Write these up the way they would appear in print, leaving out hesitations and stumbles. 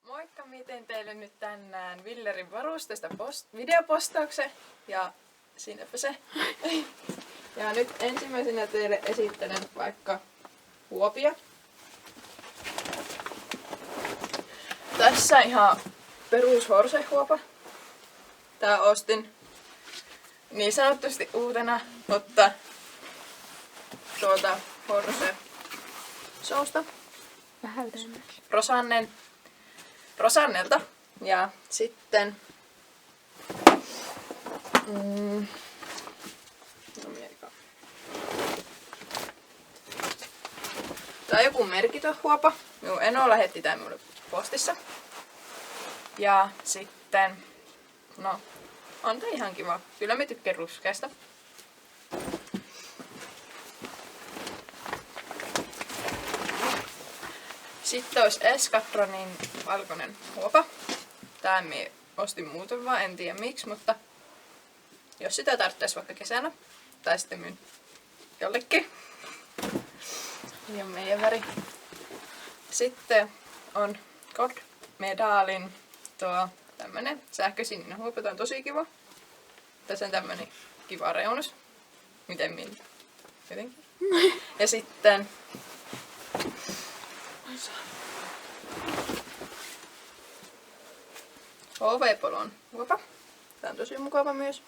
Moikka, miten teille nyt tänään Villerin varusteista videopostauksen ja siinäpä se. Ja nyt ensimmäisenä teille esittelen vaikka huopia. Tässä ihan perus horsehuopa. Tää ostin niin sanotusti uutena, mutta tuolta Horse Showsta. Vähän ylemmäs. Rosannelta. Ja sitten tää on joku merkitön huopa. Minun eno lähetti tän minulle postissa. Ja sitten no on tää ihan kiva. Kyllä mä tykkään ruskeasta. Sitten olisi Escatronin valkoinen huopa. Tää minä ostin muuten vaan, en tiedä miksi, mutta jos sitä tarvitsisi vaikka kesänä, tai sitten myyn jollekin. Niin on meidän väri. Sitten on Gold Medalin tuo tämmönen sähkösininen huopa, tää on tosi kiva. Tässä on tämmönen kiva reunus. Miten minä? Jotenkin. Ja sitten HV-polon huopa. Tää on tosi mukava myös.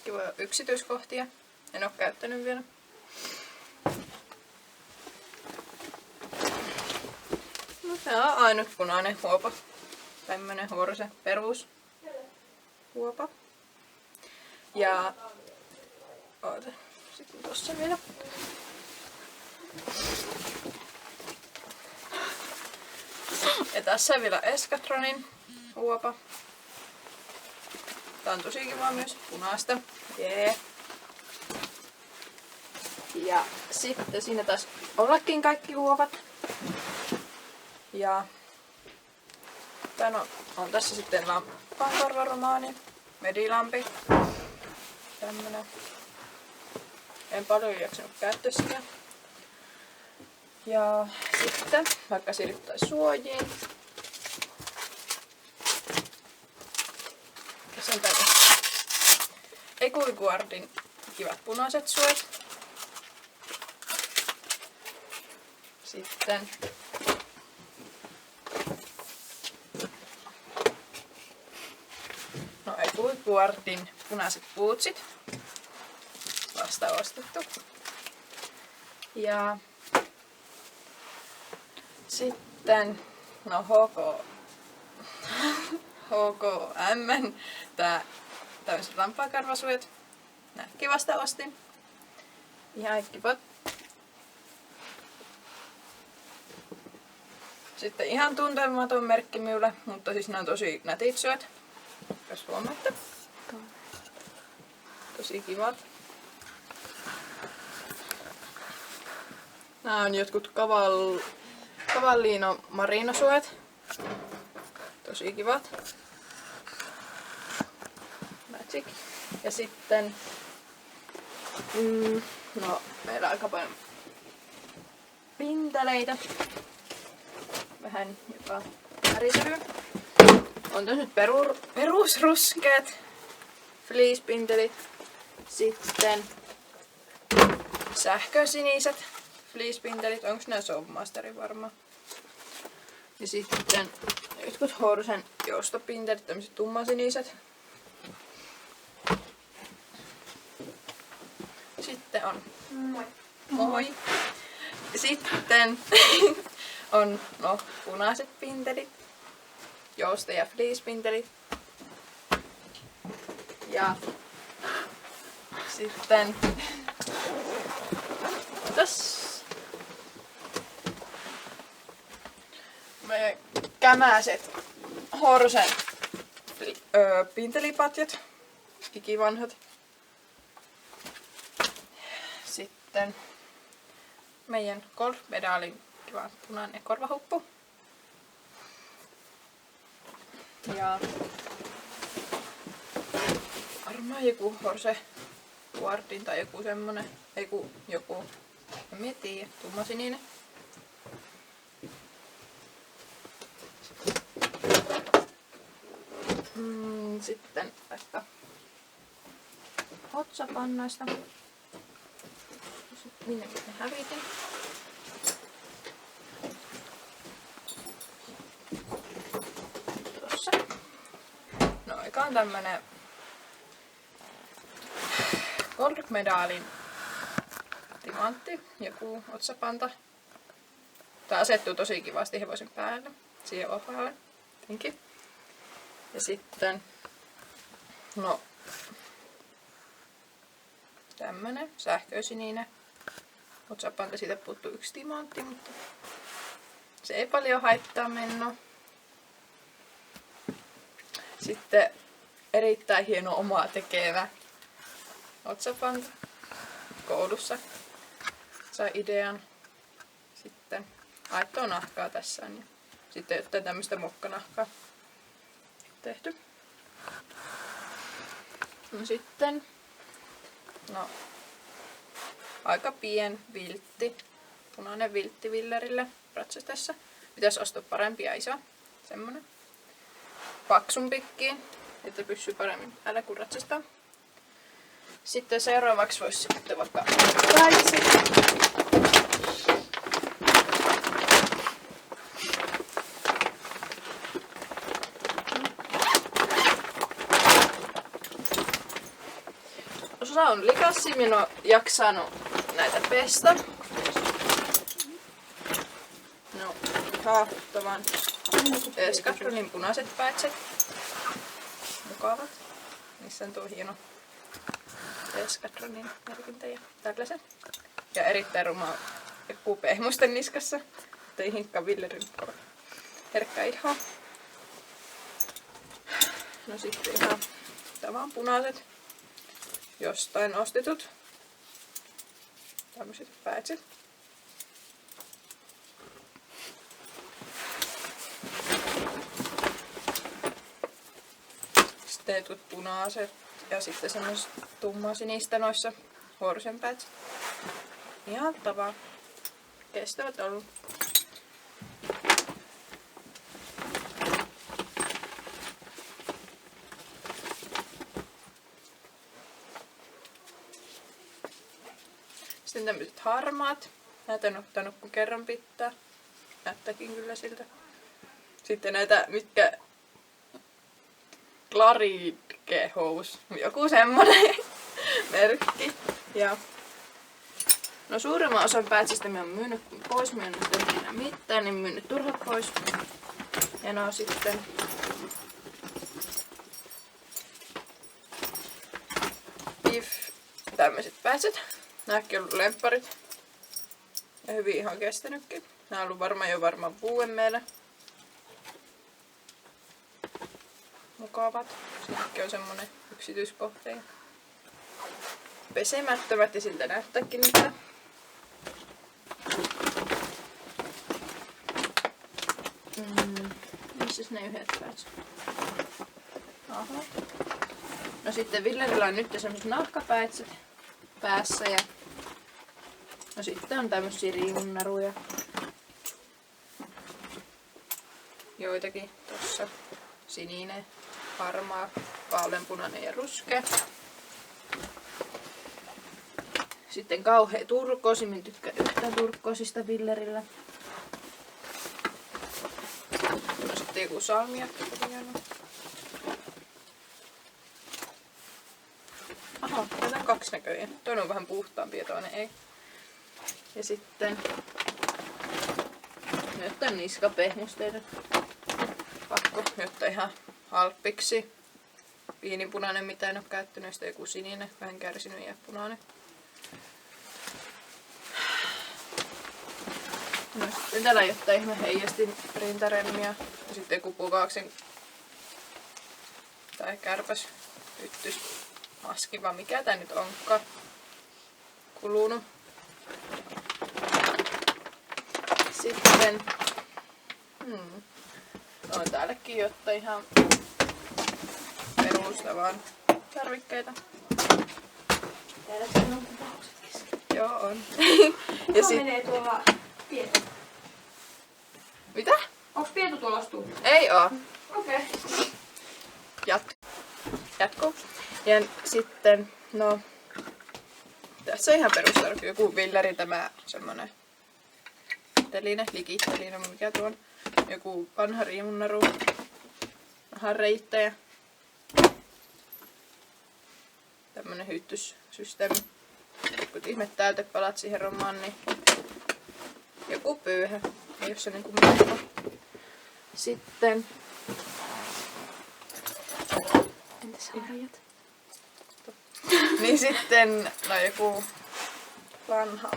Kiva yksityiskohtia. En oo käyttänyt vielä. No, tää on ainut punainen huopa. Tämmönen Horse perus huopa. Ja oota, sitten tossa vielä. Ja tässä on vielä Escatronin huopa. Tää on tosi kiva myös, punaista. Jee. Ja sitten siinä taas ollakin kaikki huopat. Ja tän on tässä sitten lampaankorvaromaani, medilampi. Tämmönen. En paljon jaksanut käyttää sitä. Ja sitten vaikka siirryttäisiin suojiin. Tässä on täällä Equiguardin kivat punaiset suojat. Sitten no Equiguardin punaiset bootsit. Vasta ostettu. Ja sitten no HKM, tää tämmöiset lampaakarvasuojat. Nämäkin vasta ostin. Ihan kivat. Sitten ihan tuntematon merkki minulle, mutta siis nämä on tosi nätit suojat. Jos huomaatte. Tosi kivat. Nämä on jotkut Cavallino marinosuojat. Tosi kivat. Magic. Ja sitten no meillä on aika paljon pinteleitä. Vähän jopa väriselyä. On tässä nyt perusruskeat fleece-pintelit. Sitten sähkösiniset fleece-pintelit. Onko nämä Soapmasterin varmaan? Ja sitten jotkut Horsen joustopintelit, tämmöiset tummasiniset. Sitten on moi. Sitten on no, punaiset pintelit, jousta- ja fleece-pintelit. Ja sitten tässä me kämäiset Horsen pintelipatjat, ikivanhat. Sitten meidän Gold Medalin kiva punainen korvahuppu. Ja varmaan joku Horse Guardin tai joku semmonen, joku, en tiedä, tummasininen. Sitten vaikka otsapannoista. Minnekin ne hävitin. Tuossa. No aika on tämmönen Gold-medalin timantti, joku otsapanta. Tää asettuu tosi kivasti hevosen päälle, siihen opalle. Tietenkin. Ja sitten, no, tämmönen sähkösininen otsapanta. Siitä puuttuu yksi timantti, mutta se ei paljon haittaa mennä. Sitten erittäin hieno omaa tekevä otsapanta. Koulussa sai idean. Sitten aittoo nahkaa tässä on. Ja sitten jotain tämmöistä mokkanahkaa tehty. No sitten, no, aika pien viltti. Punainen viltti villerille ratsastessa. Pitäisi ostaa parempi ja iso. Semmonen. Paksun pikkiin, että pysyy paremmin päällä kun ratsastaa. Sitten seuraavaksi voisi sitten vaikka päitsit. Osa on likassi, minä en ole jaksanut näitä pestä. No, haastavan Skatronin punaiset päitset. Mukavat. Niissä on tuo hieno Skatronin merkintä ja tällaisen. Ja erittäin ruma joku pehmusten niskassa. Ei hinkkaa villerin herkkä iho. No sitten ihan tavan punaiset. Jostain ostetut. Tämmöiset päitset. Sitten jotkut punaiset ja sitten semmoiset tummasinistä noissa huorusen päitset. Ihan tavaa. Kestävät ollut. Sitten tämmöiset harmaat. Näitä en ottanut kun kerran pitää. Näyttääkin kyllä siltä. Sitten näitä, mitkä Claridge-hous. Joku semmonen merkki. Ja no suurimman osan päitsistä minä olen myynyt pois. Minä en nyt tehnyt enää mitään, niin myynyt turhat pois. Ja no sitten tämmöiset päitset. Nämäkin on ollut lempparit. Ja hyvin ihan kestänytkin. Nämä on ollut varmaan vuoden meillä. Mukavat. Siinäkin on semmonen yksityiskohteen. Pesemättömät ja siltä näyttääkin niitä. Missäs ne yhdet päät? Aha. No sitten Villerillä on nyt semmoset nahkapäitset päässä ja no sitten on tämmösiä riimunnaruja. Joitakin tossa. Sininen, harmaa, vaaleanpunainen ja ruskea. Sitten kauhea turkoosi, minä tykkään yhtään turkoosista Villerillä. No sitten joku salmiakki. Aha, näitä on kaksi näköjään. Toinen on vähän puhtaampi ja toinen ei. Ja sitten jotain niskapehmusteita. Pakko jotain ihan halppiksi. Viinipunainen, mitä en ole käyttänyt, sitten joku sininen, vähän kärsinyt ja punainen. No sitten täällä jotain ihan heijastin rintaremmia. Ja sitten joku pukauksen tai kärpäs yttys maski, vaan mikä tää nyt onkaan kulunut. Sitten on täälläkin jotain ihan perustavaan tarvikkeita. Täällä on kuvaukset kesken. Joo on. Kuka menee tuolla Pietu? Mitä? Onks Pietu tuolla stuulla? Ei oo. Okei. jatkuu. Ja sitten, no, tässä on ihan perustarkki. Joku villeri, tämä semmonen ligiteline, mikä tuo on. Joku vanha riimunnaru. Vähän reittäjä. Tämmönen hyttyssysteemi. Jotkut ihmet täytepalat siihen rommaan, niin joku pyyhä. Ei oo se niinku muuta. Sitten Entäs harjat? niin sitten, no joku vanha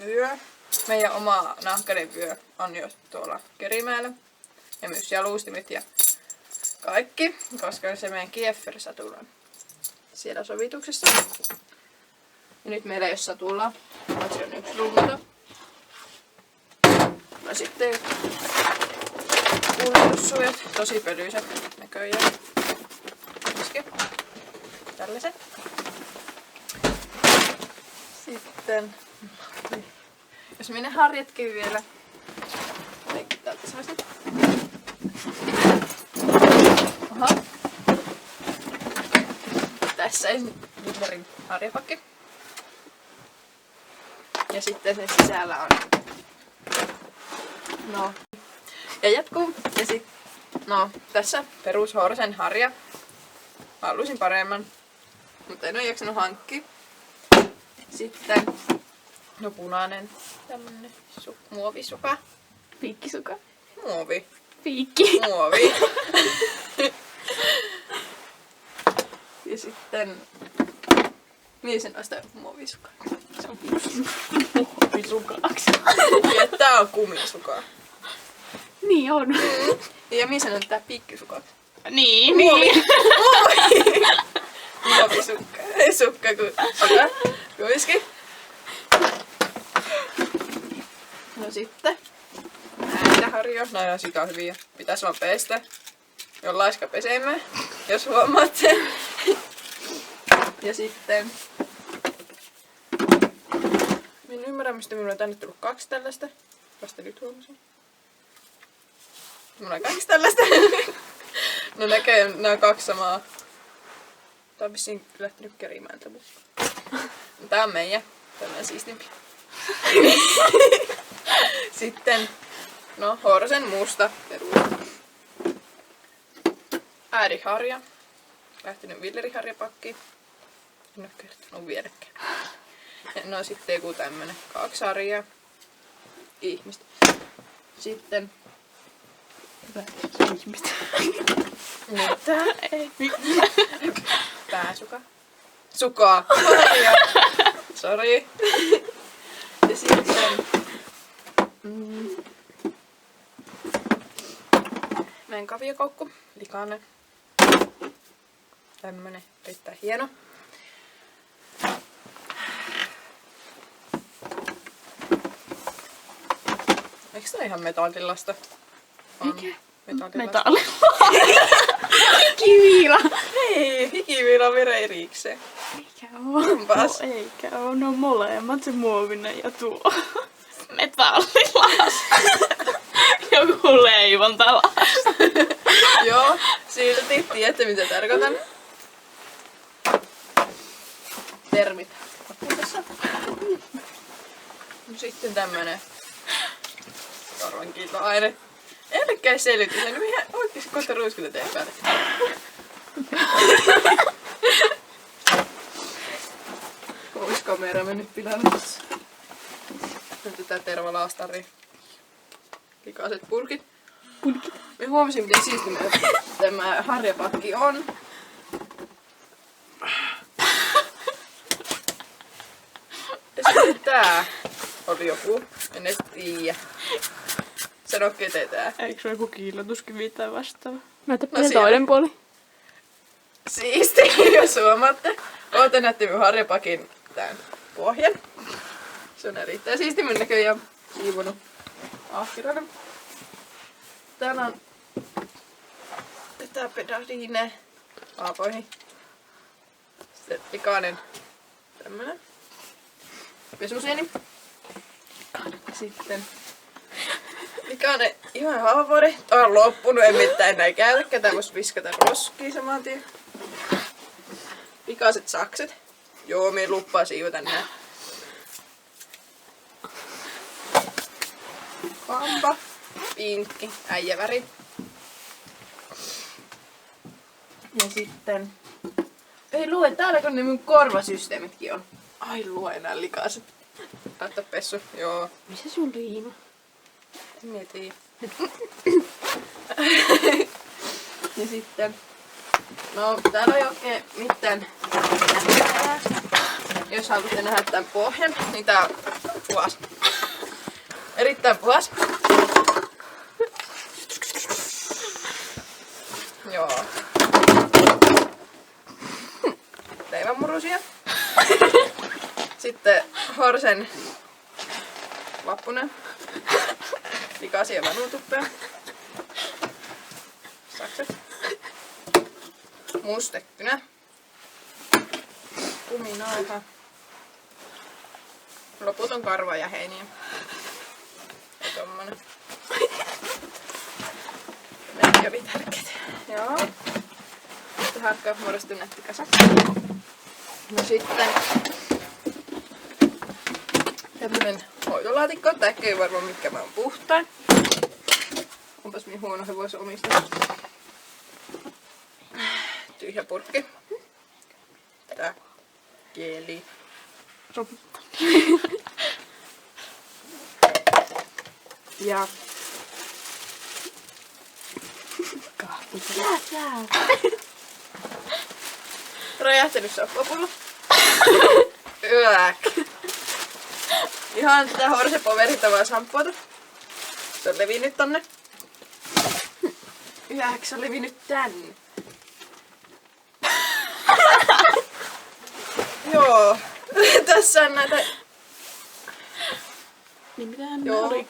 vyö. Meidän oma nahkainen vyö on jo tuolla Kerimäellä. Ja myös jalustimet ja kaikki, koska se meidän Kieffer-satula on siellä sovituksessa. Ja nyt meillä ei ole satulaa, vaan se on yksi runko. No sitten kuljetussuojat, tosi pölyiset näköjään. Tällaiset. Sitten, jos minne harjatkin vielä. Täältä saisin. Oha. Tässä ei Willerin harjapakki. Ja sitten sen sisällä on. No. Ja jatkuu. Ja sit, no, tässä perus Horsen harja. Haluaisin paremman, mutta en ole jaksanut hankkia. Sitten, no punainen, tämmönen muovisuka. Piikkisuka. Muovi. Piikki. Muovi. Ja sitten, mihin sen ostaa muovisuka? Se on muovisukaksi. Ja tää on kumisuka. Niin on. Ja mihin sen on tää piikkisuka? Niin. Muovisukka. Ei sukka kun suka. Kuiski. No sitten. Näitä harjoja. No ja sitä on hyviä. Pitäis vaan pestä. Jollaiska pesemään, jos huomaatte. Ja sitten. En ymmärrä, mistä minulla on tänne tullut 2 tällaista. Vasta nyt huomasin. Mulla on 2 tällaista. No näköjään nää 2 samaa. Tää on vissiin lähtenyt kerimään tätä mukaan. Tää on meidän. Tällainen siistimpi. Sitten, no Horsen musta perus. Ääriharja. Lähtenyt Willeriharjapakkiin. En oo kertonut vieläkään. Ja no sitten joku tämmönen 2 harjaa. Ihmistä. Sitten Ihmistä. mitä? Ei. Pääsuka. Sukaa. Harja. Sori. Ja sitten meidän kaviokoukku. Likainen. Tämmönen. Erittäin hieno. Eikö tää ihan metallillasta? Mikä? Metallillasta. Metalli. Kiviila. Hei, hikiviila on vielä erikseen. Eikä oo. Onpas. No, eikä oo. No molemmat se muovinen ja tuo metallilas. Joku leivontalas. Joo, silti tiedätte mitä tarkoitan. Termit. No sitten tämmönen korvankiiltoaine. Ellekään selitys, en ihan oikeesti kohta ruiskuta teidän päälle. Ois kamera mennyt pilalle tässä. Nyt tää tervalaastari. Likaiset purkit. Me huomasin miten siisti tämä harjapakki on. Ja sitten tää oli joku, en edes tiiä. Sano kete tää. Eikö se ole joku kiillotuskivi tai vastaava? Näytäpä No se siellä. toinen puoli. Siisti, jos huomaatte. Ootte nähty minun harjapakin tän pohjan. Se on erittäin siisti, mun näköjään siivonut ahkirana. Täällä on tätä pedaliine aapoihin. Sitten likainen tämmönen pesusieni. Sitten Likainen ihan haavori. Tää on loppunut, en mitään enää käytä. Tää vois viskata roskiin saman tien. Likaiset sakset. Joo, minä lupaan siivota nää. Kampa. Pinkki. Äijäväri. Ja sitten... Ei lue, täälläkö ne mun korvasysteemitkin on? Ai lue enää likaiset. Laittaa pessu, joo. Missä sun liima? En mieti. Ja sitten... No, täällä ei oikein mitään nähtävää. Jos haluatte nähdä tämän pohjan, niin tää on puhas. Erittäin puhas. Joo. Leivänmurusia. Sitten Horsen vappunen. Likaisia vanutuppeja. Sakset. Mustekkynä. Kuminauha. Loputon karva ja heiniä. Ja tommonen. Ne oli tärkeet. Joo. Sitten hakkaa muodostuu nätti kasa. No sitten tämmönen hoitolaatikko. Tää ei varmaan mitkä mä oon puhtain. Onpas niin huono hevosomistaja. Tyhjä purkki. Tää geeli. Ja kahvi. Räjähtänyt soppapullo. Yäk. Ihan tätä Horse-poverhittavaa shampoota. Se on levinnyt tonne. Yäk, se on levinnyt tänne. Joo. Tässä on näitä... Niin mitään Joo, oli?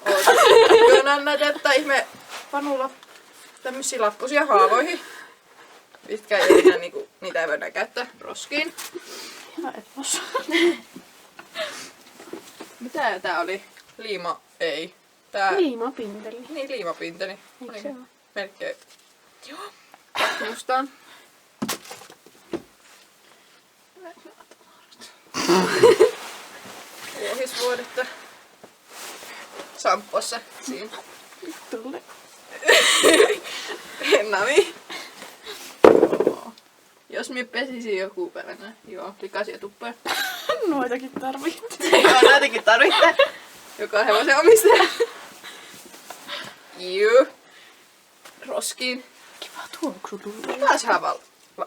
Joo, on näitä jotain ihme panulla tämmösiä lappusia haavoihin. Mitkä ei enää niinku, niitä ei voida käyttää roskiin. Ihan et osaa. Mitä tää oli? Liima? Ei. Tää... Liimapinteli. Niin, liimapinteli. Eikö se oo? Melkein. Joo. Mustaan. Vuohisvuodetta. Sampossa siinä. Tulle. Nami. Jos minä pesisin joku päivänä. Joo, likaisia tuppoja. Noitakin tarvitsee. Joo, näitäkin tarvitsee. Joka hevosen omistaja. Juu. Roskiin. Kiva tuoksu tulee. Taas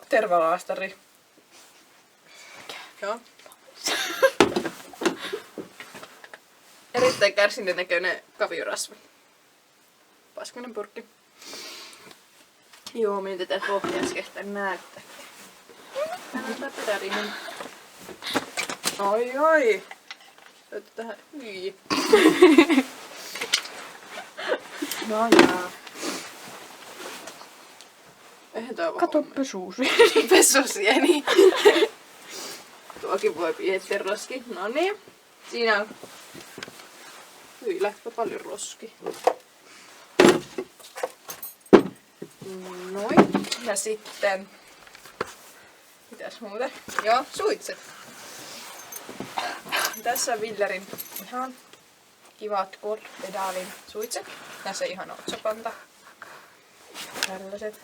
tervalaastari. Joo. Erittäin kärsinnän näköinen kaviorasva. Paskainen purkki. Joo, minä tätä pohjaskestä näyttää. Täällä pedärinen. Oi oi. Löytyy tähän hyi. No jaa. Eihän tää oo Kato homma. pesuusi. Pesusieni. Tuokin voi piettiä roski. No niin. Siinä on... Hyi, lähtee paljon roski. Noin. Ja sitten... Mitäs muuta? Joo, suitset. Tässä on Willerin ihan kivat Cord-pedaalin suitset. Tässä ihan otsapanta. Tällaiset.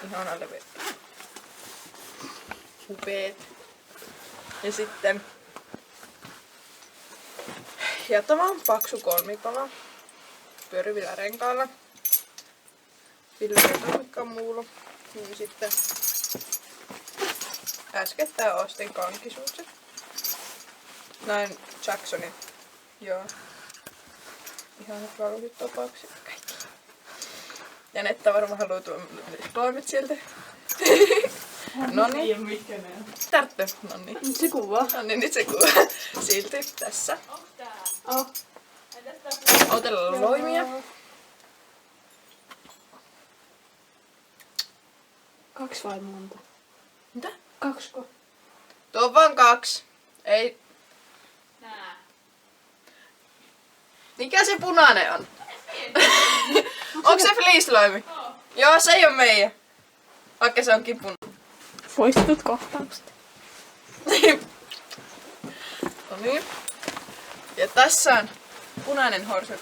Ihana leveät. Upeet. Ja sitten hiettavan paksu kolmipala pyörivillä renkailla. Villerin toimikkamuulu. Niin sitten äskettäin ostin kankisuutset. Näin Jacksonin. Joo. Ihanat valoiset topaukset. Kaikki. Ja Netta varmaan haluaa tuoda toimet sieltä. Noniin. Mitkä ne on? Tarttu. Noniin. Se kuvaa. Noniin, nyt se kuvaa. Silti tässä. Oh. Otella loimia. 2 vai monta? Mitä? 2. Tuo on vaan 2. Ei. Nää. Mikä se punainen on? Onko se fleeceloimi? Joo, se ei oo meidän. Vaikka se onkin punainen. Poistut kohtaukset. No niin. Ja tässä on punainen horsu.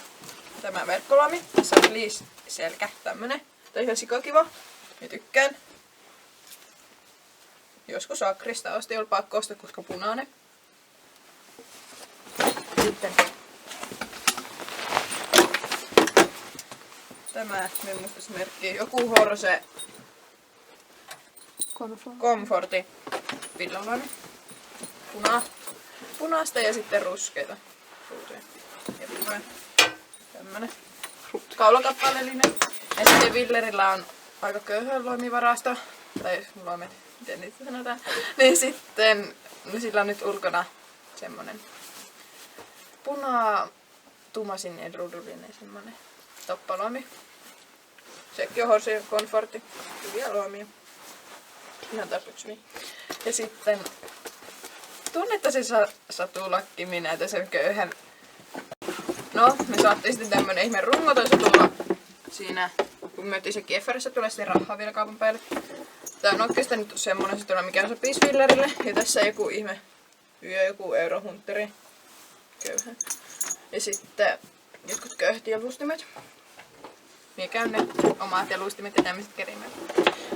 Tämä verkkolomi. Tässä on fleece selkä. Tämmönen. Tää on ihan sikakiva. Mä tykkään. Joskus Akrista ostin, oli pakko ostaa, koska punainen. Sitten tämä, millaista se merkki, joku Horse Comforti villalainen. Punaista ja sitten ruskeita. Ruutuja. Ja punainen. Tämmönen. Kaulakappaleellinen. Ja sitten Villerillä on aika köyhä loimivarasto. Tai loimet, miten niitä sanotaan. Niin sitten, no sillä on nyt ulkona semmonen tummasininen ruudullinen semmonen toppaloimi. Sekin on Horse Comforti. Hyviä loimia. Ihan tarpeeksi. Ja sitten tunnetta se satulakki minä, että sen köyhän. No, me saatiin sitten tämmönen ihme rungoton satula siinä, kun me myytiin se Kieferissä, tulee sitten rahaa vielä kaupan päälle. Tää on oikeastaan nyt semmonen satula, mikä sopisi Villerille. Ja tässä joku ihme, joku eurohunteri. Köyhä. Ja sitten jotkut köyhät ja lustimet. Minä käyn ne omat ja luistimet ja tämmöiset kerimet.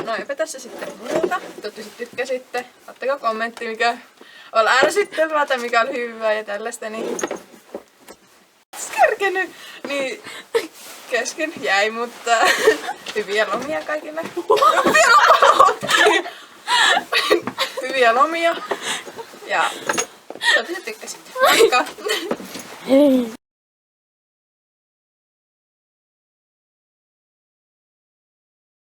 No eipä tässä sitten muuta. Toivottavasti tykkäsitte. Ottakaa kommentti, mikä on ärsyttävää tai mikä on hyvää ja tällaista. Niin skärkenyt. Niin kesken jäi, mutta hyviä lomia kaikille. Hyviä lomia. Ja toivottavasti tykkäsitte. Moikka! Hei!